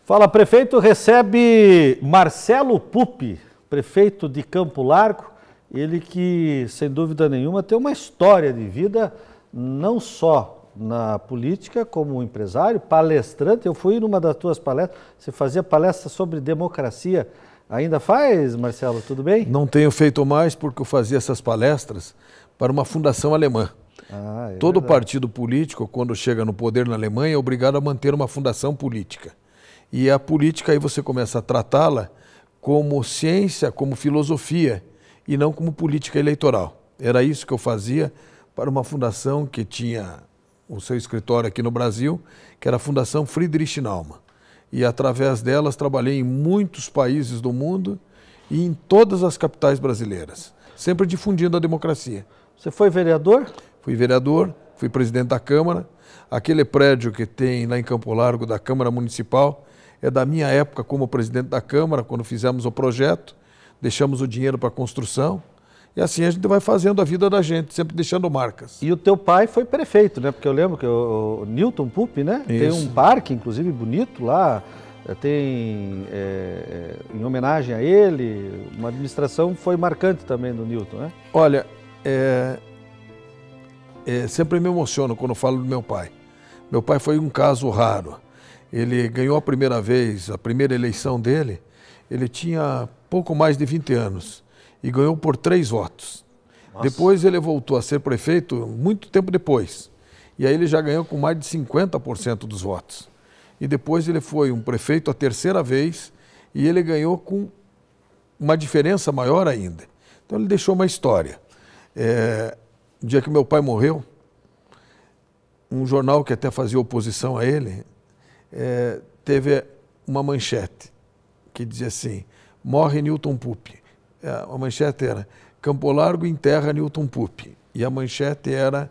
Fala, prefeito, recebe Marcelo Pupi, prefeito de Campo Largo, ele que, sem dúvida nenhuma, tem uma história de vida não só na política, como empresário, palestrante. Eu fui numa das tuas palestras, você fazia palestra sobre democracia. Ainda faz, Marcelo, tudo bem? Não tenho feito mais porque eu fazia essas palestras para uma fundação alemã. Todo partido político, quando chega no poder na Alemanha, é obrigado a manter uma fundação política. E a política aí você começa a tratá-la como ciência, como filosofia e não como política eleitoral. Era isso que eu fazia para uma fundação que tinha o seu escritório aqui no Brasil, que era a Fundação Friedrich Naumann. E através delas trabalhei em muitos países do mundo e em todas as capitais brasileiras, sempre difundindo a democracia. Você foi vereador? Fui vereador, fui presidente da Câmara. Aquele prédio que tem lá em Campo Largo da Câmara Municipal é da minha época como presidente da Câmara, quando fizemos o projeto, deixamos o dinheiro para a construção. E assim a gente vai fazendo a vida da gente, sempre deixando marcas. E o teu pai foi prefeito, né? Porque eu lembro que o Newton Pupi, né? Isso. Tem um parque, inclusive, bonito lá. Tem, em homenagem a ele, uma administração foi marcante também do Newton, né? Olha, sempre me emociono quando falo do meu pai. Meu pai foi um caso raro. Ele ganhou a primeira vez, a primeira eleição dele, ele tinha pouco mais de 20 anos e ganhou por 3 votos. Nossa. Depois ele voltou a ser prefeito muito tempo depois. E aí ele já ganhou com mais de 50% dos votos. E depois ele foi um prefeito a terceira vez e ele ganhou com uma diferença maior ainda. Então ele deixou uma história. No dia que meu pai morreu, um jornal que até fazia oposição a ele, teve uma manchete que dizia assim: morre Newton Pupi. A manchete era: Campo Largo enterra Newton Pupi. E a manchete era: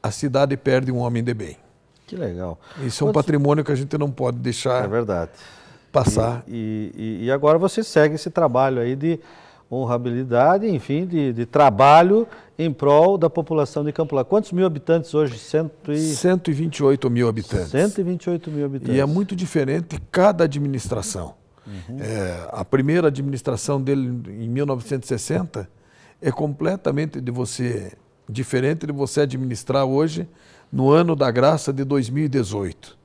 a cidade perde um homem de bem. Que legal. Isso é um patrimônio que a gente não pode deixar passar. E agora você segue esse trabalho aí de honrabilidade, enfim, de trabalho em prol da população de Campo Largo. Quantos mil habitantes hoje? 128 mil habitantes. 128 mil habitantes. E é muito diferente cada administração. Uhum. A primeira administração dele, em 1960, é completamente diferente de você administrar hoje, no ano da graça de 2018.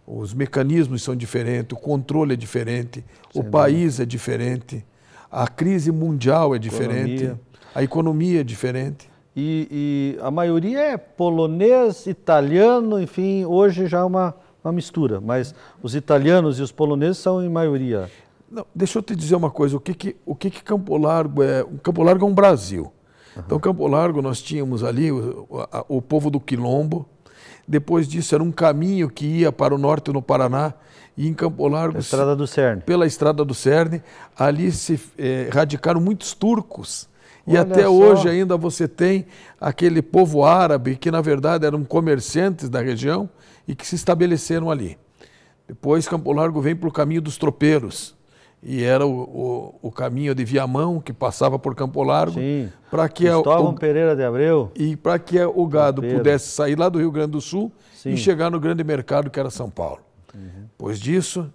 Uhum. Os mecanismos são diferentes, o controle é diferente, o país é diferente. A crise mundial é diferente, a economia é diferente. E a maioria é polonês, italiano, enfim, hoje já é uma mistura, mas os italianos e os poloneses são em maioria. Não, deixa eu te dizer uma coisa, o que Campo Largo é? Campo Largo é um Brasil. Uhum. Então, Campo Largo, nós tínhamos ali o povo do Quilombo, depois disso era um caminho que ia para o norte no Paraná, e em Campo Largo, Estrada do Cerne. Pela Estrada do Cerne, ali se radicaram muitos turcos. E até hoje ainda você tem aquele povo árabe que, na verdade, eram comerciantes da região e que se estabeleceram ali. Depois, Campo Largo vem para o caminho dos tropeiros. E era o caminho de Viamão, que passava por Campo Largo. Para que Cristóvão Pereira de Abreu. E para que o gado pudesse sair lá do Rio Grande do Sul e chegar no grande mercado que era São Paulo. Uhum. Depois disso,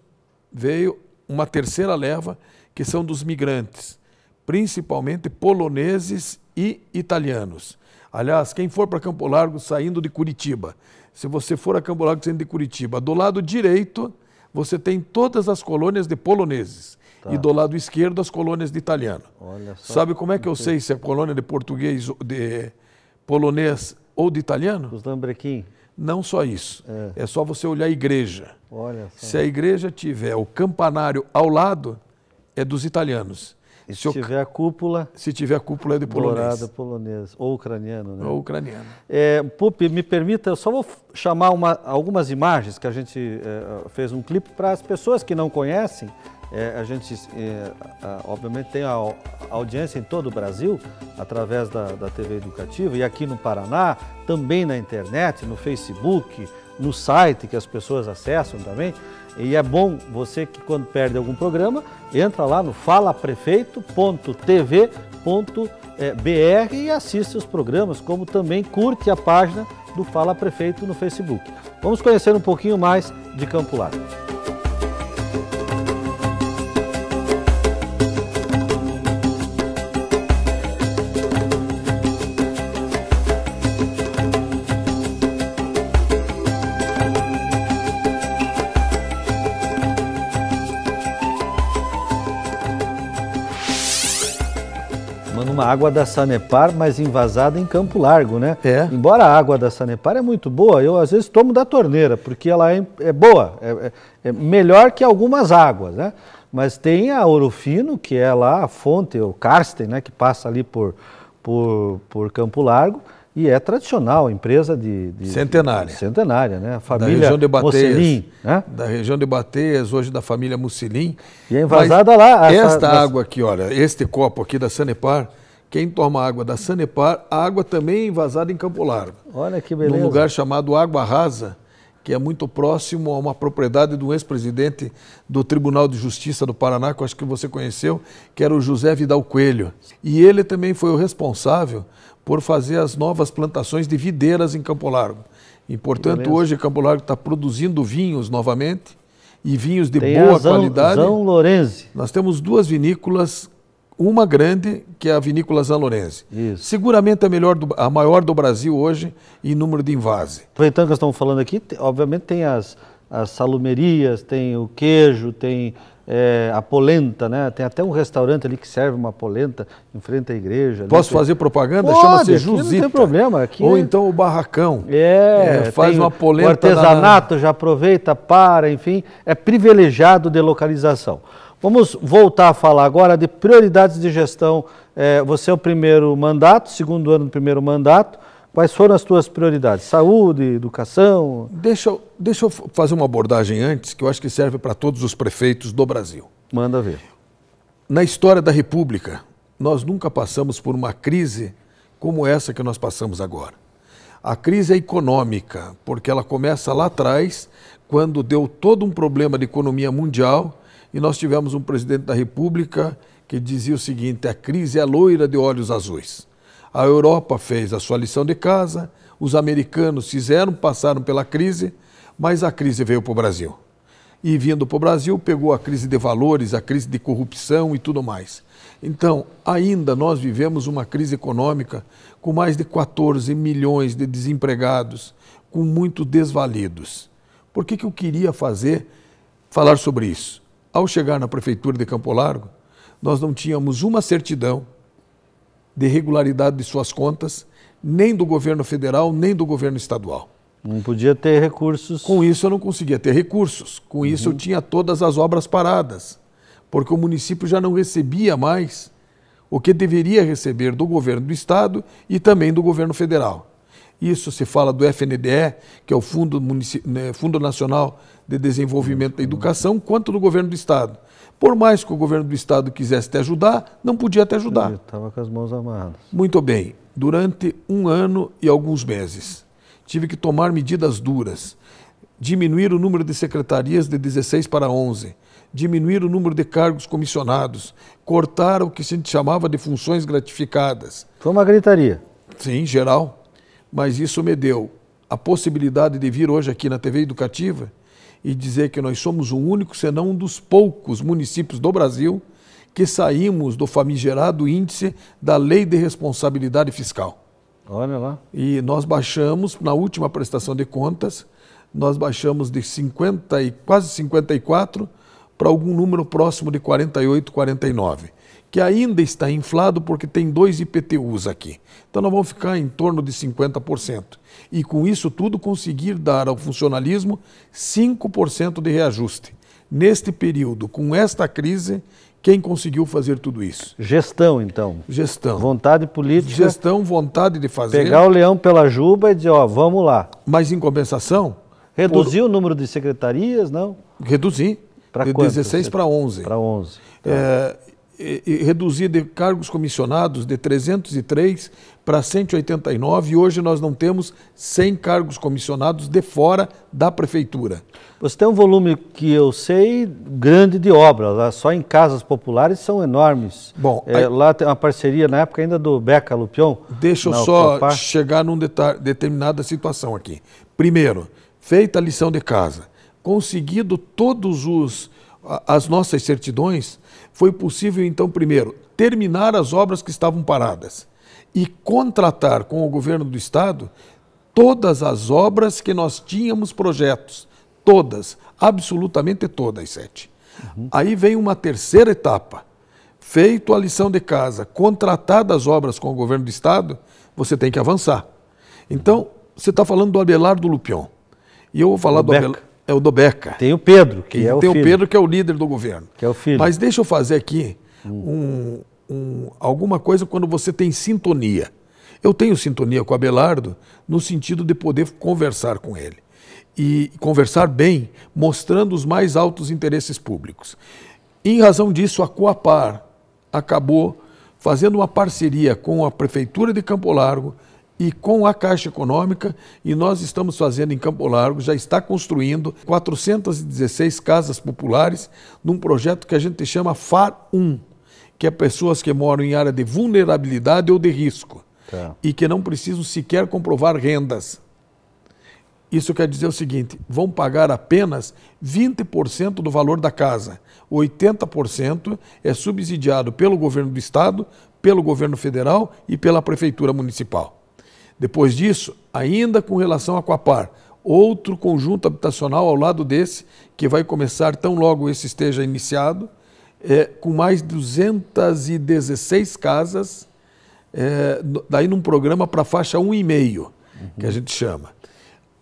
veio uma terceira leva, que são dos migrantes, principalmente poloneses e italianos. Aliás, quem for para Campo Largo saindo de Curitiba, se você for a Campo Largo saindo de Curitiba, do lado direito você tem todas as colônias de poloneses e do lado esquerdo as colônias de italiano. Sabe como é que eu sei se é colônia de português, de polonês ou de italiano? Os lambrequim. Não só isso, é só você olhar a igreja. Se a igreja tiver o campanário ao lado, é dos italianos. E se tiver a cúpula... Se tiver a cúpula é de polonês. Dourada polonês, ou ucraniano, né? Ou ucraniano. Pupi, me permita, eu só vou chamar algumas imagens que a gente fez um clipe para as pessoas que não conhecem. A gente, obviamente, tem a audiência em todo o Brasil, através da TV Educativa, e aqui no Paraná, também na internet, no Facebook, no site que as pessoas acessam também. E é bom você que, quando perde algum programa, entra lá no falaprefeito.tv.br e assiste os programas, como também curte a página do Fala Prefeito no Facebook. Vamos conhecer um pouquinho mais de Campo Largo. Uma água da Sanepar, mas envasada em Campo Largo, né? Embora a água da Sanepar é muito boa, eu às vezes tomo da torneira, porque ela é boa, é melhor que algumas águas, né? Mas tem a Ouro Fino, que é lá a fonte, o Karsten, né? Que passa ali por Campo Largo, e é tradicional, empresa centenária. Centenária, né? A família da região de Bateias, Mocelin, né? Da região de Bateias, hoje da família Mocelin. E é envasada lá. Esta água aqui, olha, este copo aqui da Sanepar, quem toma água da Sanepar, a água também é envasada em Campo Largo. Olha que beleza. Num lugar chamado Água Rasa, que é muito próximo a uma propriedade do ex-presidente do Tribunal de Justiça do Paraná, que eu acho que você conheceu, que era o José Vidal Coelho. E ele também foi o responsável por fazer as novas plantações de videiras em Campo Largo. E, portanto, hoje Campo Largo está produzindo vinhos novamente, e vinhos de boa qualidade. Zão Lorenzi. Nós temos duas vinícolas, uma grande, que é a Vinícola Zão Lorenzi. Isso. Seguramente a maior do Brasil hoje em número de invase. Aproveitando que nós estamos falando aqui, obviamente tem as salumerias, tem o queijo, tem a polenta, né? Tem até um restaurante ali que serve uma polenta em frente à igreja. Posso fazer propaganda? Chama-se Jusita. Não tem problema. Aqui ou então o Barracão. Faz uma polenta. O artesanato já aproveita enfim, é privilegiado de localização. Vamos voltar a falar agora de prioridades de gestão. Você é o primeiro mandato, segundo ano do primeiro mandato. Quais foram as tuas prioridades? Saúde, educação? Deixa eu fazer uma abordagem antes, que eu acho que serve para todos os prefeitos do Brasil. Manda ver. Na história da República, nós nunca passamos por uma crise como essa que nós passamos agora. A crise é econômica, porque ela começa lá atrás, quando deu todo um problema de economia mundial, e nós tivemos um presidente da República que dizia o seguinte: a crise é loira de olhos azuis. A Europa fez a sua lição de casa, os americanos passaram pela crise, mas a crise veio para o Brasil. E vindo para o Brasil, pegou a crise de valores, a crise de corrupção e tudo mais. Então, ainda nós vivemos uma crise econômica com mais de 14 milhões de desempregados, com muitos desvalidos. Por que eu queria falar sobre isso? Ao chegar na Prefeitura de Campo Largo, nós não tínhamos uma certidão de regularidade de suas contas, nem do governo federal, nem do governo estadual. Não podia ter recursos. Com isso eu não conseguia ter recursos. Com isso eu tinha todas as obras paradas, porque o município já não recebia mais o que deveria receber do governo do estado e também do governo federal. Isso se fala do FNDE, que é o Fundo Nacional de Desenvolvimento da Educação, quanto do governo do estado. Por mais que o governo do estado quisesse te ajudar, não podia te ajudar. Estava com as mãos amarradas. Muito bem. Durante 1 ano e alguns meses, tive que tomar medidas duras. Diminuir o número de secretarias de 16 para 11. Diminuir o número de cargos comissionados. Cortar o que a gente chamava de funções gratificadas. Foi uma gritaria. Sim, geral. Mas isso me deu a possibilidade de vir hoje aqui na TV Educativa e dizer que nós somos o único, senão um dos poucos municípios do Brasil que saímos do famigerado índice da Lei de Responsabilidade Fiscal. Olha lá. E nós baixamos, na última prestação de contas, nós baixamos de 50 e quase 54 para algum número próximo de 48, 49. Que ainda está inflado porque tem 2 IPTUs aqui. Então nós vamos ficar em torno de 50%. E com isso tudo conseguir dar ao funcionalismo 5% de reajuste. Neste período, com esta crise, quem conseguiu fazer tudo isso? Gestão, então. Gestão. Vontade política. Gestão, vontade de fazer. Pegar o leão pela juba e dizer, vamos lá. Mas em compensação... Reduzir o número de secretarias, não? Reduzir. Para de quantas? 16 para 11. Para 11. reduzir de cargos comissionados de 303 para 189 e hoje nós não temos 100 cargos comissionados de fora da prefeitura. Você tem um volume que eu sei grande de obras, lá só em casas populares são enormes. Bom, lá tem uma parceria na época ainda do Beca Lupion. Deixa eu só chegar num determinada situação aqui. Primeiro, feita a lição de casa, conseguido todos as nossas certidões, foi possível então primeiro terminar as obras que estavam paradas e contratar com o governo do estado todas as obras que nós tínhamos projetos, todas, absolutamente todas, 7. Aí vem uma terceira etapa. Feito a lição de casa, contratadas as obras com o governo do estado, você tem que avançar. Então, você está falando do Abelardo Lupion. E eu vou falar é o do Beca. Tem o Pedro, que é o filho. Tem o Pedro, que é o líder do governo. Que é o filho. Mas deixa eu fazer aqui alguma coisa quando você tem sintonia. Eu tenho sintonia com o Abelardo no sentido de poder conversar com ele. E conversar bem, mostrando os mais altos interesses públicos. Em razão disso, a Coapar acabou fazendo uma parceria com a Prefeitura de Campo Largo e com a Caixa Econômica, e nós estamos fazendo em Campo Largo, já está construindo 416 casas populares num projeto que a gente chama FAR 1, que é pessoas que moram em área de vulnerabilidade ou de risco, e que não precisam sequer comprovar rendas. Isso quer dizer o seguinte, vão pagar apenas 20% do valor da casa, 80% é subsidiado pelo governo do estado, pelo governo federal e pela prefeitura municipal. Depois disso, ainda com relação à Coapar, outro conjunto habitacional ao lado desse, que vai começar tão logo esse esteja iniciado, com mais 216 casas, daí num programa para faixa 1,5, que a gente chama.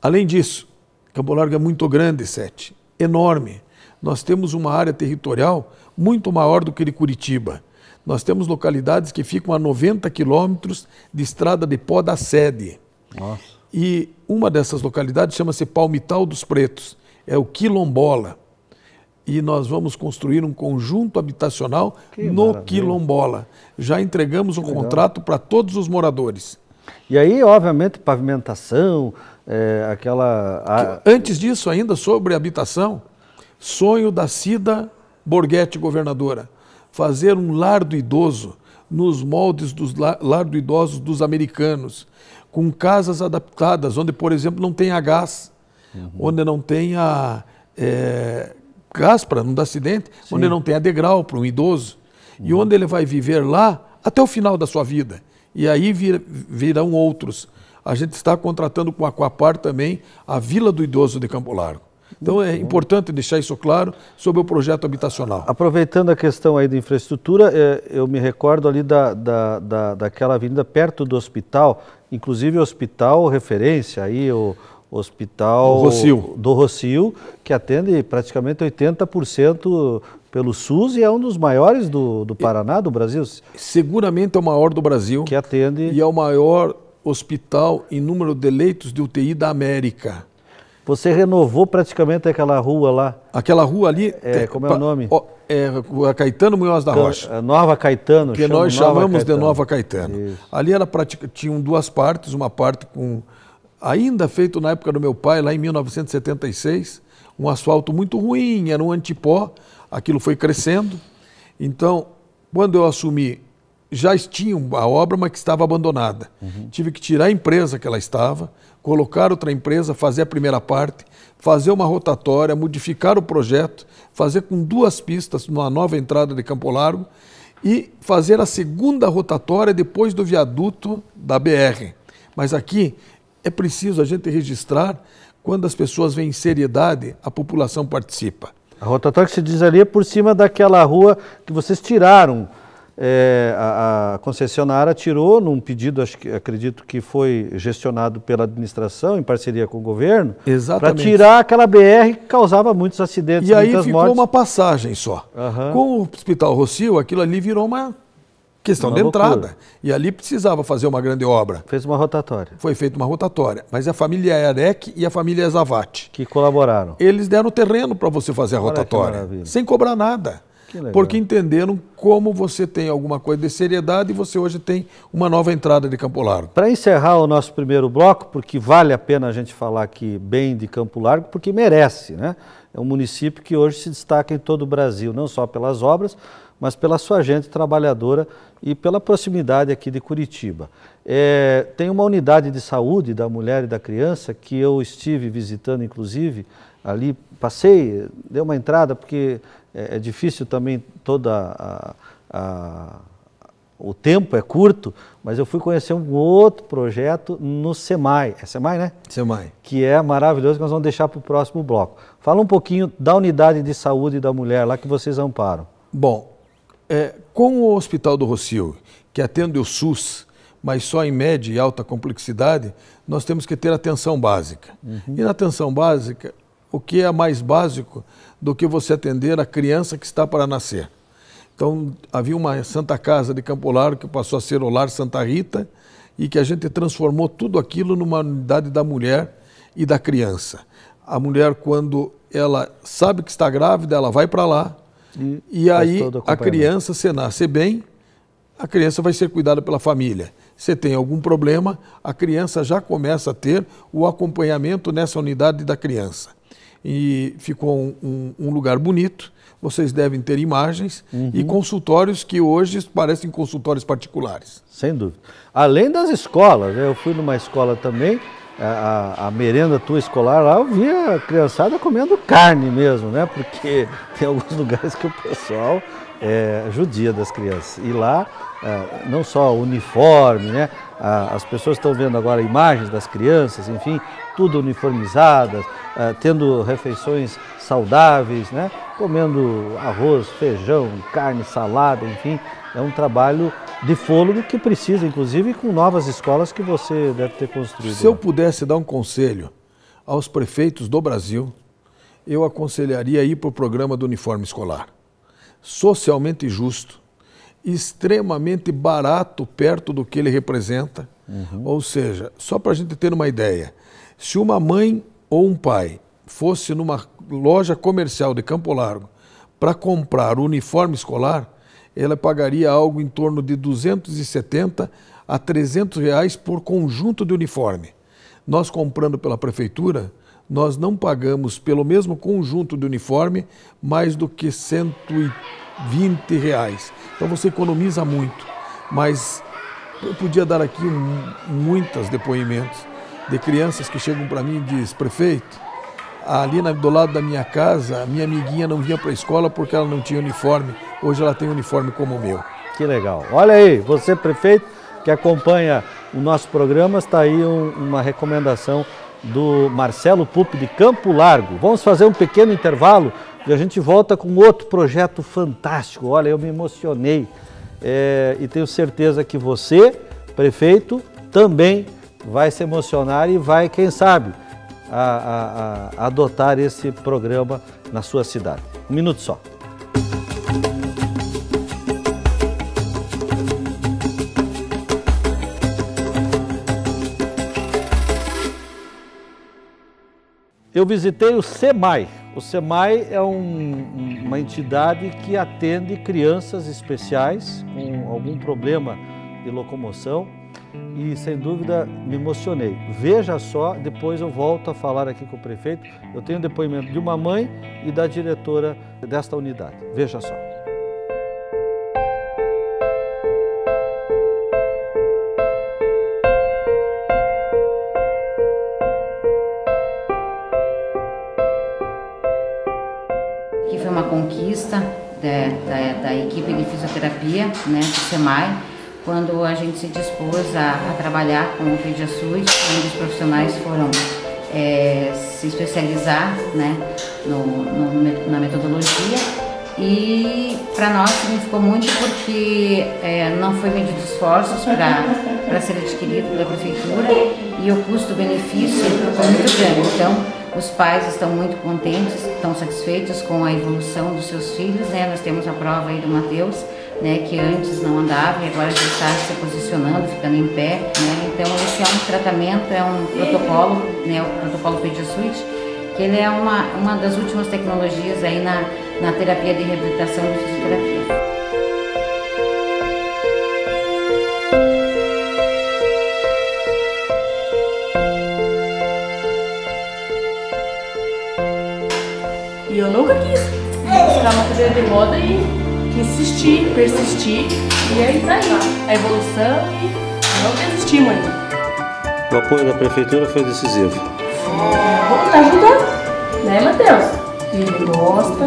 Além disso, Campo Largo é muito grande, 7, enorme. Nós temos uma área territorial muito maior do que de Curitiba. Nós temos localidades que ficam a 90 quilômetros de estrada de pó da sede. Nossa. E uma dessas localidades chama-se Palmital dos Pretos, é o Quilombola. E nós vamos construir um conjunto habitacional no Quilombola. Já entregamos um contrato para todos os moradores. E aí, obviamente, pavimentação, Antes disso, ainda sobre habitação, sonho da Cida Borghetti, governadora, fazer um lar do idoso nos moldes dos lar do idosos dos americanos, com casas adaptadas, onde, por exemplo, não tenha gás, onde não tenha gás para não dar acidente, onde não tenha degrau para um idoso, e onde ele vai viver lá até o final da sua vida. E aí virão outros. A gente está contratando com a Coapar também a Vila do Idoso de Campo Largo. Então é importante deixar isso claro sobre o projeto habitacional. Aproveitando a questão aí de infraestrutura, eu me recordo ali daquela avenida perto do hospital, inclusive o hospital referência aí, o Hospital do Rocio, que atende praticamente 80% pelo SUS e é um dos maiores do Paraná, do Brasil. Seguramente é o maior do Brasil. Que atende... E é o maior hospital em número de leitos de UTI da América. Você renovou praticamente aquela rua lá. Aquela rua ali... como é o nome? A Caetano Munhoz da Rocha. Nova Caetano. Que nós chamamos de Nova Caetano. Isso. Ali tinham duas partes, uma parte com... Ainda feito na época do meu pai, lá em 1976, um asfalto muito ruim, era um antipó, aquilo foi crescendo. Então, quando eu assumi, já tinha a obra, mas que estava abandonada. Tive que tirar a empresa que ela estava, colocar outra empresa, fazer a primeira parte, fazer uma rotatória, modificar o projeto, fazer com 2 pistas numa nova entrada de Campo Largo e fazer a segunda rotatória depois do viaduto da BR. Mas aqui é preciso a gente registrar, quando as pessoas veem seriedade, a população participa. A rotatória que se diz ali é por cima daquela rua que vocês tiraram. A concessionária tirou num pedido, acredito que foi gestionado pela administração, em parceria com o governo, para tirar aquela BR que causava muitos acidentes, e aí ficou uma passagem só. Com o Hospital Rocio, aquilo ali virou uma questão de entrada. E ali precisava fazer uma grande obra. Fez uma rotatória. Foi feita uma rotatória. Mas a família Arec e a família Zavatti, que colaboraram. Eles deram o terreno para você fazer a rotatória, sem cobrar nada. porque entenderam como você tem alguma coisa de seriedade e você hoje tem uma nova entrada de Campo Largo. Para encerrar o nosso primeiro bloco, porque vale a pena a gente falar aqui bem de Campo Largo, porque merece, né? É um município que hoje se destaca em todo o Brasil, não só pelas obras, mas pela sua gente trabalhadora e pela proximidade aqui de Curitiba. Tem uma unidade de saúde da mulher e da criança que eu estive visitando, inclusive, ali, passei, dei uma entrada, porque é difícil também o tempo é curto, mas eu fui conhecer um outro projeto no SEMAI. É SEMAI, né? SEMAI. Que é maravilhoso, que nós vamos deixar para o próximo bloco. Fala um pouquinho da unidade de saúde da mulher lá que vocês amparam. Bom, com o Hospital do Rossio, que atende o SUS, mas só em média e alta complexidade, nós temos que ter atenção básica. E na atenção básica, o que é mais básico do que você atender a criança que está para nascer? Então, havia uma Santa Casa de Campo Largo que passou a ser o Lar Santa Rita e que a gente transformou tudo aquilo numa unidade da mulher e da criança. A mulher, quando ela sabe que está grávida, ela vai para lá e aí a criança, se nascer bem, a criança vai ser cuidada pela família. Se tem algum problema, a criança já começa a ter o acompanhamento nessa unidade da criança. E ficou um lugar bonito. Vocês devem ter imagens e consultórios que hoje parecem consultórios particulares. Sem dúvida. Além das escolas, né? Eu fui numa escola também, a merenda tua escolar lá, eu via a criançada comendo carne mesmo, né? Porque tem alguns lugares que o pessoal judia das crianças. E lá, não só uniforme, né? As pessoas estão vendo agora imagens das crianças, enfim, tudo uniformizadas, tendo refeições saudáveis, né? Comendo arroz, feijão, carne, salada, enfim, é um trabalho de fôlego que precisa, inclusive, com novas escolas que você deve ter construído. Se eu pudesse dar um conselho aos prefeitos do Brasil, eu aconselharia ir para o programa do uniforme escolar. Socialmente justo, extremamente barato perto do que ele representa. Ou seja, só para a gente ter uma ideia, se uma mãe ou um pai fosse numa loja comercial de Campo Largo para comprar o uniforme escolar, ela pagaria algo em torno de 270 a 300 reais por conjunto de uniforme. Nós comprando pela prefeitura, nós não pagamos pelo mesmo conjunto de uniforme mais do que 120 reais. Então você economiza muito, mas eu podia dar aqui muitos depoimentos de crianças que chegam para mim e dizem: prefeito, ali do lado da minha casa, a minha amiguinha não vinha para a escola porque ela não tinha uniforme, hoje ela tem uniforme como o meu. Que legal. Olha aí, você prefeito que acompanha o nosso programa, está aí uma recomendação do Marcelo Pupi de Campo Largo. Vamos fazer um pequeno intervalo e a gente volta com outro projeto fantástico. Olha, eu me emocionei e tenho certeza que você, prefeito, também vai se emocionar e vai, quem sabe, adotar esse programa na sua cidade. Um minuto só. Eu visitei o SEMAI. O SEMAI é uma entidade que atende crianças especiais com algum problema de locomoção e, sem dúvida, me emocionei. Veja só, depois eu volto a falar aqui com o prefeito. Eu tenho depoimento de uma mãe e da diretora desta unidade. Veja só. Que foi uma conquista da equipe de fisioterapia, né, do SEMAI, quando a gente se dispôs a trabalhar com o PediaSud, onde os profissionais foram se especializar, né, na metodologia. E para nós significou muito porque não foi medido esforços para ser adquirido pela prefeitura e o custo-benefício foi muito grande. Então, os pais estão muito contentes, estão satisfeitos com a evolução dos seus filhos, né? Nós temos a prova aí do Matheus, né, que antes não andava e agora já está se posicionando, ficando em pé, né? Então esse é um tratamento, é um protocolo, né, o protocolo PediaSud, que ele é uma das últimas tecnologias aí na terapia de reabilitação e fisioterapia. E eu nunca quis buscar uma cadeira de roda e insistir, persistir, e aí tá aí a evolução e não desistimos ainda. O apoio da prefeitura foi decisivo. Vamos ajudar, né, Matheus? Ele gosta.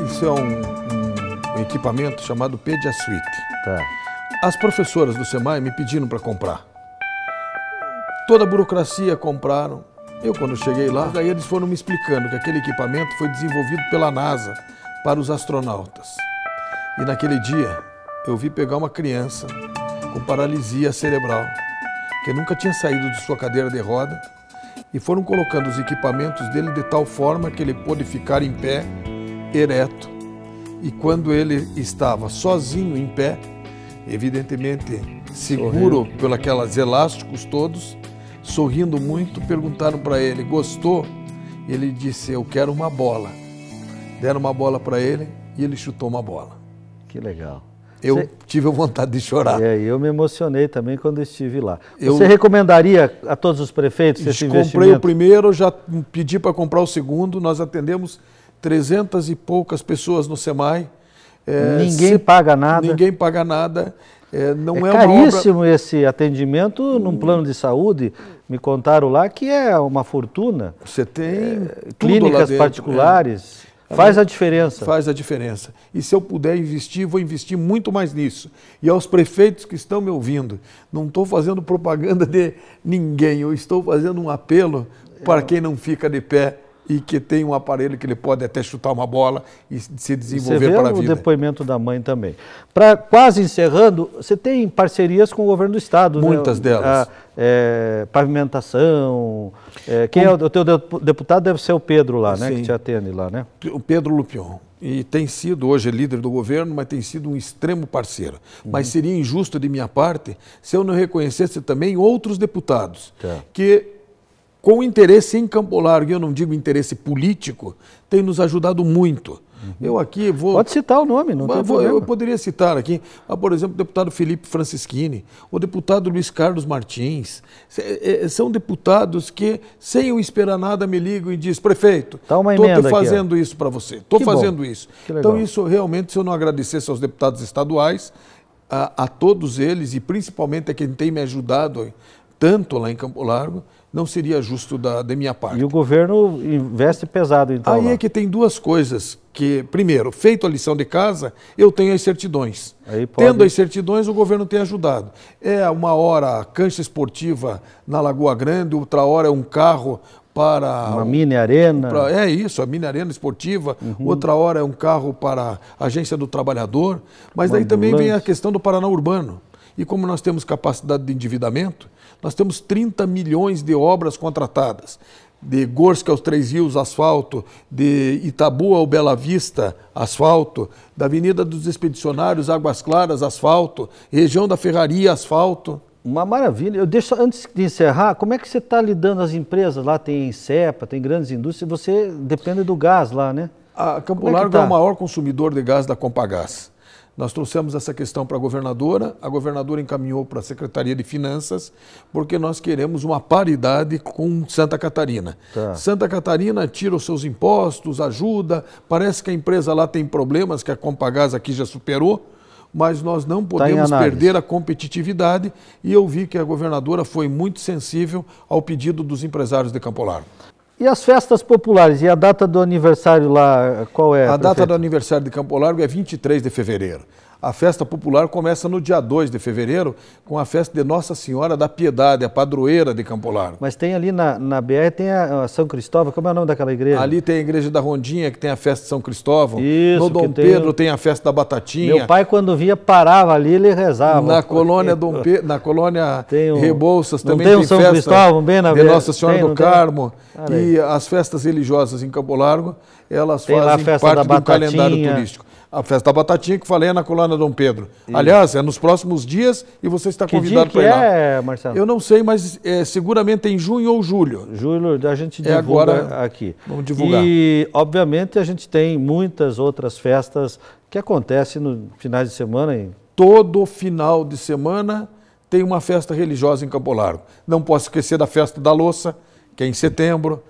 Isso é um equipamento chamado PediaSuite. Tá. As professoras do SEMAI me pediram para comprar. Toda a burocracia compraram. Eu, quando cheguei lá, daí eles foram me explicando que aquele equipamento foi desenvolvido pela NASA para os astronautas. E naquele dia, eu vi pegar uma criança com paralisia cerebral, que nunca tinha saído de sua cadeira de roda, e foram colocando os equipamentos dele de tal forma que ele pôde ficar em pé, ereto. E quando ele estava sozinho em pé, evidentemente seguro por aqueles elásticos todos, sorrindo muito, perguntaram para ele, gostou? Ele disse, eu quero uma bola. Deram uma bola para ele e ele chutou uma bola. Que legal. Eu tive a vontade de chorar. Eu me emocionei também quando estive lá. Você recomendaria a todos os prefeitos esse investimento? Comprei o primeiro, já pedi para comprar o segundo, nós atendemos 300 e poucas pessoas no SEMAI. Ninguém paga nada. Ninguém paga nada. Não é caríssimo esse atendimento num plano de saúde. Me contaram lá que é uma fortuna. Você tem clínicas particulares. Faz a diferença. Faz a diferença. E se eu puder investir, vou investir muito mais nisso. E aos prefeitos que estão me ouvindo, não estou fazendo propaganda de ninguém, eu estou fazendo um apelo para quem não fica de pé e que tem um aparelho que ele pode até chutar uma bola e se desenvolver para a vida. Você vê o depoimento da mãe também. Para quase encerrando, você tem parcerias com o governo do estado, muitas delas. Pavimentação. Quem é o teu deputado deve ser o Pedro lá, né? Sim. Que te atende lá, né? O Pedro Lupion. E tem sido, hoje é líder do governo, mas tem sido um extremo parceiro. Mas seria injusto de minha parte se eu não reconhecesse também outros deputados que, com interesse em Campo Largo, eu não digo interesse político, tem nos ajudado muito. Eu aqui vou... Pode citar o nome, não tem problema. Eu poderia citar aqui, por exemplo, o deputado Felipe Francischini, o deputado Luiz Carlos Martins. São deputados que, sem eu esperar nada, me ligam e dizem, prefeito, estou fazendo isso para você, estou fazendo isso. Então isso realmente, se eu não agradecesse aos deputados estaduais, a todos eles, e principalmente a quem tem me ajudado tanto lá em Campo Largo, não seria justo da minha parte. E o governo investe pesado, então. Aí é que tem duas coisas que, primeiro, feito a lição de casa, eu tenho as certidões. Tendo as certidões, o governo tem ajudado. Uma hora a cancha esportiva na Lagoa Grande, outra hora é um carro para... Uma mini arena. A mini arena esportiva. Outra hora é um carro para a Agência do Trabalhador. Mas daí também vem a questão do Paraná Urbano. E como nós temos capacidade de endividamento, nós temos 30 milhões de obras contratadas, de Gorsk aos Três Rios, asfalto, de Itabu ao Bela Vista, asfalto, da Avenida dos Expedicionários, Águas Claras, asfalto, região da Ferraria, asfalto. Uma maravilha. Eu deixo, antes de encerrar, como é que você está lidando as empresas? Lá tem CEPA, tem grandes indústrias, você depende do gás lá, né? A Campo Largo é o maior consumidor de gás da Compagás. Nós trouxemos essa questão para a governadora encaminhou para a Secretaria de Finanças, porque nós queremos uma paridade com Santa Catarina. Santa Catarina tira os seus impostos, ajuda, parece que a empresa lá tem problemas que a Compagás aqui já superou, mas nós não podemos perder a competitividade e eu vi que a governadora foi muito sensível ao pedido dos empresários de Campo Largo. E as festas populares? E a data do aniversário lá, qual é? A data do aniversário de Campo Largo é 23 de fevereiro. A festa popular começa no dia 2 de fevereiro, com a festa de Nossa Senhora da Piedade, a padroeira de Campo Largo. Mas tem ali na BR, tem a São Cristóvão, como é o nome daquela igreja? Ali tem a igreja da Rondinha, que tem a festa de São Cristóvão. Isso, no Dom Pedro tem a festa da Batatinha. Meu pai, quando via, parava ali, ele rezava. Na colônia na colônia Rebouças também tem tem São festa Cristóvão, bem na de Nossa Senhora do Carmo. E as festas religiosas em Campo Largo, elas tem fazem parte de um calendário turístico. A festa da Batatinha, que falei, é na Colônia Dom Pedro. Aliás, é nos próximos dias e você está convidado para ir lá. Que dia que é, Marcelo? Eu não sei, mas seguramente em junho ou julho. Julho, a gente divulga agora, aqui. Vamos divulgar. E, obviamente, a gente tem muitas outras festas que acontecem no finais de semana. Todo final de semana tem uma festa religiosa em Campo Largo. Não posso esquecer da Festa da Louça, que é em setembro.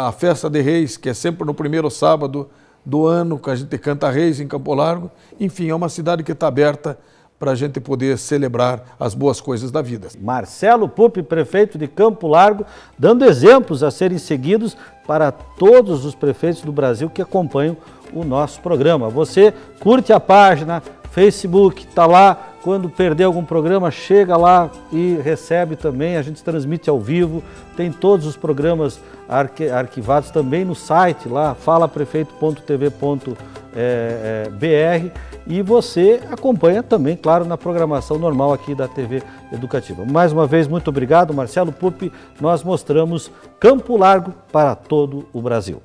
A Festa de Reis, que é sempre no primeiro sábado do ano, que a gente canta Reis em Campo Largo. Enfim, é uma cidade que está aberta para a gente poder celebrar as boas coisas da vida. Marcelo Pupi, prefeito de Campo Largo, dando exemplos a serem seguidos para todos os prefeitos do Brasil que acompanham o nosso programa. Você curte a página, Facebook, está lá. Quando perder algum programa, chega lá e recebe também. A gente transmite ao vivo, tem todos os programas arquivados também no site lá, falaprefeito.tv.br, e você acompanha também, claro, na programação normal aqui da TV Educativa. Mais uma vez, muito obrigado, Marcelo Pupi. Nós mostramos Campo Largo para todo o Brasil.